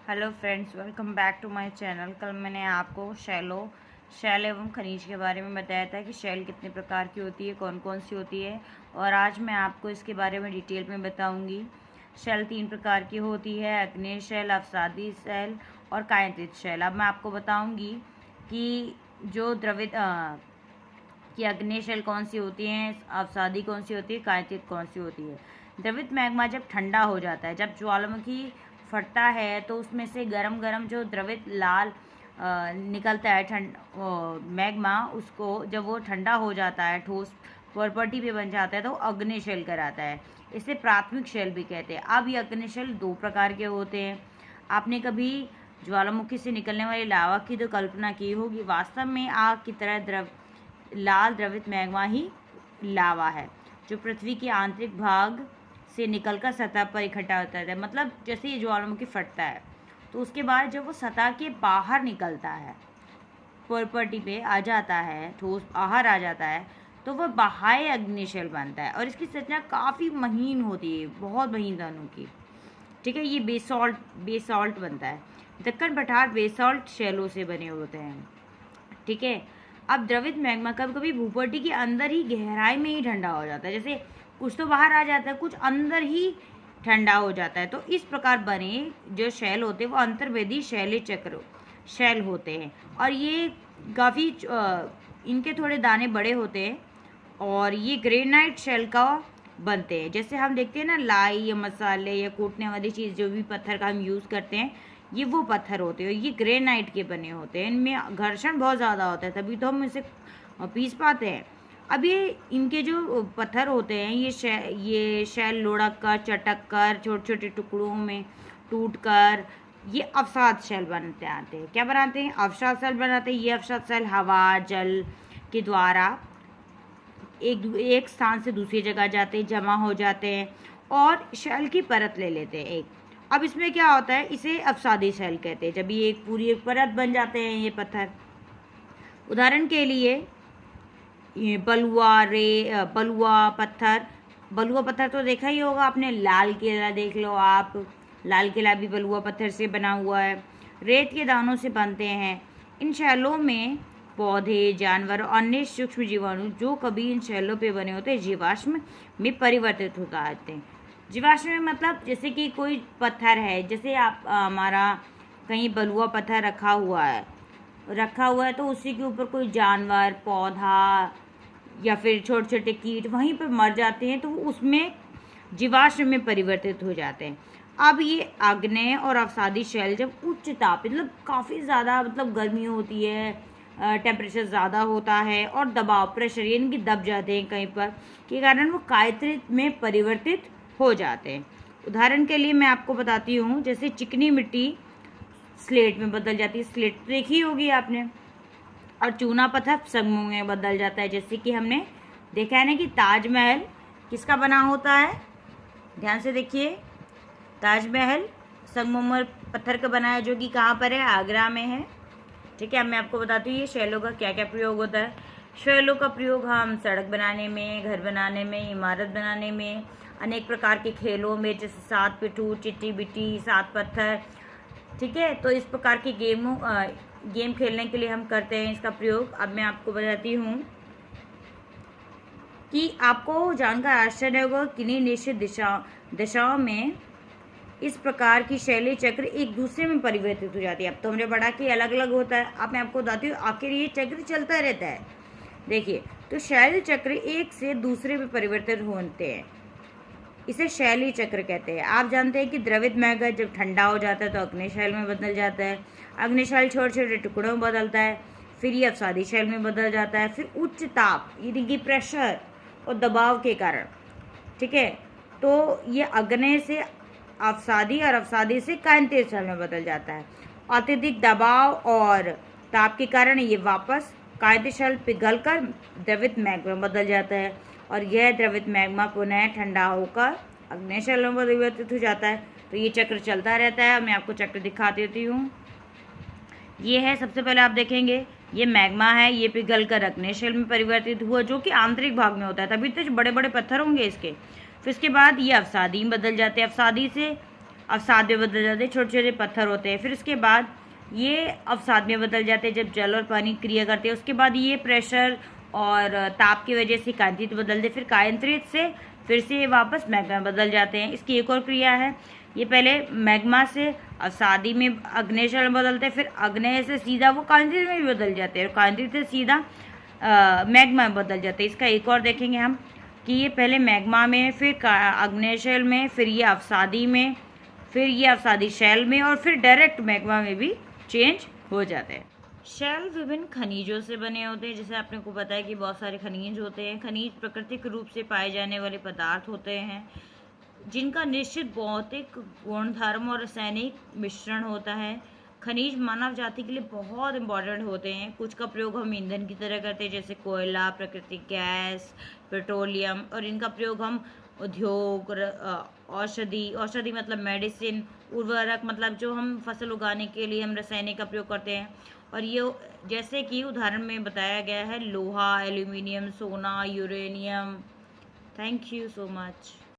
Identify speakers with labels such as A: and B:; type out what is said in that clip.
A: Hello friends, welcome back to my channel. कल मैंने आपको शैल एवं खनिज के बारे में बताया था कि शैल कितने प्रकार की होती है, कौन कौन सी होती है, और आज मैं आपको इसके बारे में डिटेल में बताऊंगी। शैल 3 प्रकार की होती है: आग्नेय शैल, अवसादी शैल और कायांतित शैल। अब मैं आपको बताऊंगी कि जो कि आग्नेय शैल कौन सी होती है, अवसादी कौन सी होती है, कायांतित कौन सी होती है। द्रवित मैग्मा जब ठंडा हो जाता है, जब ज्वालामुखी फटता है तो उसमें से गरम गरम जो द्रवित लाल निकलता है मैग्मा, उसको जब वो ठंडा हो जाता है, ठोस प्रॉपर्टी पे बन जाता है, तो अग्नि शैल कराता है। इसे प्राथमिक शैल भी कहते हैं। अब ये अग्नि शैल 2 प्रकार के होते हैं। आपने कभी ज्वालामुखी से निकलने वाली लावा की तो कल्पना की होगी। वास्तव में आग की तरह लाल द्रवित मैग्मा ही लावा है, जो पृथ्वी के आंतरिक भाग से निकलकर सतह पर इकट्ठा होता है। मतलब जैसे ये ज्वालामुखी फटता है तो उसके बाद जब वो सतह के बाहर निकलता है, प्रॉपर्टी पे आ जाता है, ठोस बाहर आ जाता है, तो वह बाह्य अग्निशैल बनता है। और इसकी संरचना काफ़ी महीन होती है, बहुत महीन दानों की। ठीक है, ये बेसॉल्ट बनता है। दक्कन पठार बेसॉल्ट शैलों से बने होते हैं। ठीक है। अब द्रवित मैग्मा कभी कभी भूपट्टी के अंदर ही गहराई में ही ठंडा हो जाता है। जैसे कुछ तो बाहर आ जाता है, कुछ अंदर ही ठंडा हो जाता है। तो इस प्रकार बने जो शैल होते हैं वो अंतर्वेदी शैली चक्र शैल होते हैं। और ये काफ़ी इनके थोड़े दाने बड़े होते हैं और ये ग्रेनाइट शैल का बनते हैं। जैसे हम देखते हैं ना, लाई या मसाले या कूटने वाली चीज़, जो भी पत्थर का हम यूज़ करते हैं, ये वो पत्थर होते हैं। ये ग्रेनाइट के बने होते हैं। इनमें घर्षण बहुत ज़्यादा होता है, तभी तो हम इसे पीस पाते हैं। अब ये इनके जो पत्थर होते हैं, ये शैल लुढ़क कर, चटक कर, छोटे छोटे टुकड़ों में टूट कर ये अवसाद शैल बनते आते हैं। क्या बनाते हैं? अवसाद शैल बनाते हैं। ये अवसाद शैल हवा जल के द्वारा एक स्थान से दूसरी जगह जाते हैं, जमा हो जाते हैं और शैल की परत ले लेते हैं एक। अब इसमें क्या होता है, इसे अवसादी शैल कहते हैं। जब ये एक पूरी एक परत बन जाते हैं ये पत्थर, उदाहरण के लिए ये बलुआ पत्थर तो देखा ही होगा आपने। लाल किला देख लो आप, लाल किला भी बलुआ पत्थर से बना हुआ है। रेत के दानों से बनते हैं। इन शैलों में पौधे, जानवर और अन्य सूक्ष्म जीवाणु जो कभी इन शैलों पे बने होते हैं, जीवाश्म में परिवर्तित हो जाते हैं। जीवाश्म में मतलब जैसे कि कोई पत्थर है, जैसे आप हमारा कहीं बलुआ पत्थर रखा हुआ है तो उसी के ऊपर कोई जानवर, पौधा या फिर छोटे छोटे कीट वहीं पर मर जाते हैं, तो उसमें जीवाश्म में परिवर्तित हो जाते हैं। अब ये आग्नेय और अवसादी शैल जब उच्च ताप, मतलब काफ़ी ज़्यादा, मतलब गर्मी होती है, टेम्परेचर ज़्यादा होता है और दबाव, प्रेशर यानी कि दब जाते हैं कहीं पर, के कारण वो कायत्रित में परिवर्तित हो जाते हैं। उदाहरण के लिए मैं आपको बताती हूँ, जैसे चिकनी मिट्टी स्लेट में बदल जाती है। स्लेट देखी होगी आपने। और चूना पत्थर संगमरमर में बदल जाता है। जैसे कि हमने देखा है ना कि ताजमहल किसका बना होता है, ध्यान से देखिए। ताजमहल संगमरमर पत्थर का बना है, जो कि कहाँ पर है, आगरा में है। ठीक है, अब मैं आपको बताती हूँ ये शैलों का क्या क्या प्रयोग होता है। शैलों का प्रयोग हम सड़क बनाने में, घर बनाने में, इमारत बनाने में, अनेक प्रकार के खेलों में, जैसे 7 पिट्ठू, चिट्टी बिट्टी, 7 पत्थर। ठीक है, तो इस प्रकार के गेम खेलने के लिए हम करते हैं इसका प्रयोग। अब मैं आपको बताती हूँ कि आपको जानकर आश्चर्य होगा, किन्हीं निश्चित दिशाओं में इस प्रकार की शैली चक्र एक दूसरे में परिवर्तित हो जाती है। अब तो हमने पढ़ा कि अलग अलग होता है। अब मैं आपको बताती हूँ आखिर ये चक्र चलता रहता है। देखिए, तो शैली चक्र एक से दूसरे में परिवर्तित होते हैं, इसे शैली चक्र कहते हैं। आप जानते हैं कि द्रवित मैग्मा जब ठंडा हो जाता है तो अग्नि शैल में बदल जाता है। अग्नि शैल छोटे छोटे टुकड़ों में बदलता है, फिर ये अवसादी शैल में बदल जाता है। फिर उच्च ताप यानी कि प्रेशर और दबाव के कारण, ठीक है, तो ये अग्नि से अवसादी और अवसादी से कायांतित शैल में बदल जाता है। अत्यधिक दबाव और ताप के कारण ये वापस कायांतित शैल पिघल कर द्रवित मैग्मा में बदल जाता है और यह द्रवित मैग्मा पुनः ठंडा होकर अग्नि शैल में परिवर्तित हो जाता है। तो ये चक्र चलता रहता है। मैं आपको चक्र दिखा देती हूँ। ये है, सबसे पहले आप देखेंगे ये मैग्मा है, ये पिघल कर अग्नि शैल में परिवर्तित हुआ, जो कि आंतरिक भाग में होता है, तभी तो बड़े बड़े पत्थर होंगे इसके। फिर इसके बाद ये अवसादी में बदल जाते हैं। अवसादी से अवसाद में बदल जाते हैं, छोटे छोटे पत्थर होते हैं। फिर उसके बाद ये अवसाद में बदल जाते हैं जब जल और पानी क्रिया करते हैं। उसके बाद ये प्रेशर और ताप की वजह से कायांतरित बदलते, फिर कायांतरित से फिर से ये वापस मैग्मा में बदल जाते हैं। इसकी एक और क्रिया है, ये पहले मैग्मा से अवसादी में अग्नेय जल में बदलते हैं, फिर अग्नेय से सीधा वो कायांतरित में भी बदल जाते हैं और कायांतरित से सीधा मैग्मा में बदल जाते हैं। इसका एक और देखेंगे हम कि ये पहले मैग्मा में, फिर अग्नेय शेल में, फिर ये अवसादी में, फिर ये अवसादी शेल में और फिर डायरेक्ट मैग्मा में भी चेंज हो जाते हैं। शेल विभिन्न खनिजों से बने होते हैं, जैसे आपने को पता है कि बहुत सारे खनिज होते हैं। खनिज प्राकृतिक रूप से पाए जाने वाले पदार्थ होते हैं जिनका निश्चित भौतिक गुणधर्म और रासायनिक मिश्रण होता है। खनिज मानव जाति के लिए बहुत इंपॉर्टेंट होते हैं। कुछ का प्रयोग हम ईंधन की तरह करते हैं, जैसे कोयला, प्राकृतिक गैस, पेट्रोलियम, और इनका प्रयोग हम उद्योग, औषधि मतलब मेडिसिन, उर्वरक मतलब जो हम फसल उगाने के लिए हम रासायनिक का प्रयोग करते हैं। और ये जैसे कि उदाहरण में बताया गया है लोहा, एल्यूमिनियम, सोना, uranium. Thank you so much.